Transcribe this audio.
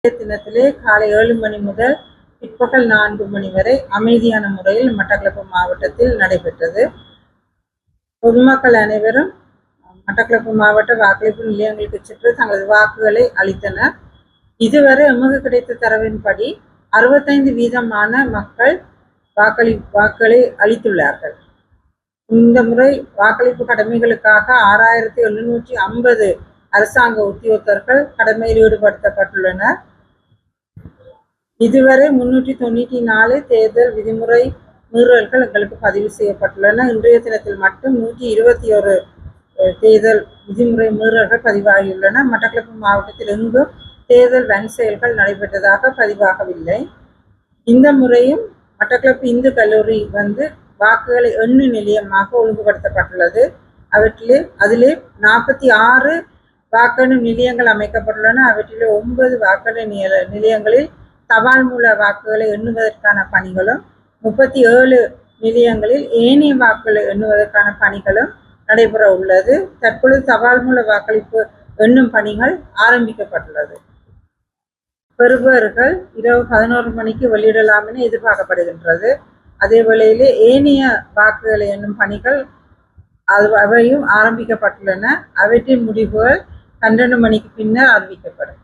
தினத்திலே காலை 7 மணி முதல் பிற்பகல் 4 மணி வரை அமைதியான முறையில் மட்டக்களப்பு மாவட்டத்தில் நடைபெற்றது. பொதுமக்கள் அனைவரும் மட்டக்களப்பு மாவட்ட வாக்களிப்பு நிலையங்களுக்கு சென்று தங்களது வாக்குகளை அளித்தனர். இதுவரை எமக்கு கிடைத்த தரவின்படி 65% மக்கள் வாக்குகளை அளித்துள்ளார்கள். இந்த முறை வாக்களிப்பு கடமைகளுக்காக 6750 அரசாங்க உத்தியோகத்தர்கள் கடமையில் ஈடுபடுத்தப்பட்டுள்ளனர். இதுவரை 394 தேர்தல் விதிமுறை மீறல்கள் எங்களுக்கு பதிவு செய்யப்பட்டுள்ளன. இன்றைய தினத்தில் மட்டும் 121 தேர்தல் விதிமுறை மீறல்கள் பதிவாகியுள்ளன. மட்டக்களப்பு மாவட்டத்தில் எங்கும் தேர்தல் வன் செயல்கள் நடைபெற்றதாக பதிவாகவில்லை. இந்த முறையும் மட்டக்களப்பு இந்து கல்லூரி வாக்குகளை எண்ணு நிலையமாக ஒழுங்குபடுத்தப்பட்டுள்ளது. அதிலே 46 வாக்கெண்ணும் நிலையங்கள் அமைக்கப்பட்டுள்ளன. அவற்றிலே 9 வாக்கெண்ணு நிலையங்களில் தபால் மூல வாக்குகளை எண்ணுவதற்கான பணிகளும் 37 நிலையங்களில் ஏனைய வாக்குகளை எண்ணுவதற்கான பணிகளும் நடைபெற உள்ளது. தற்பொழுது தபால் மூல வாக்களிப்பு எண்ணும் பணிகள் ஆரம்பிக்கப்பட்டுள்ளது. பெறுபவர்கள் இரவு 11 மணிக்கு வெளியிடலாம் என எதிர்பார்க்கப்படுகின்றது. அதே வேளையிலே ஏனைய வாக்குகளை எண்ணும் பணிகள் அவையும் ஆரம்பிக்கப்பட்டுள்ளன. அவற்றின் முடிவுகள் 12 மணிக்கு பின்னர் அறிவிக்கப்படும்.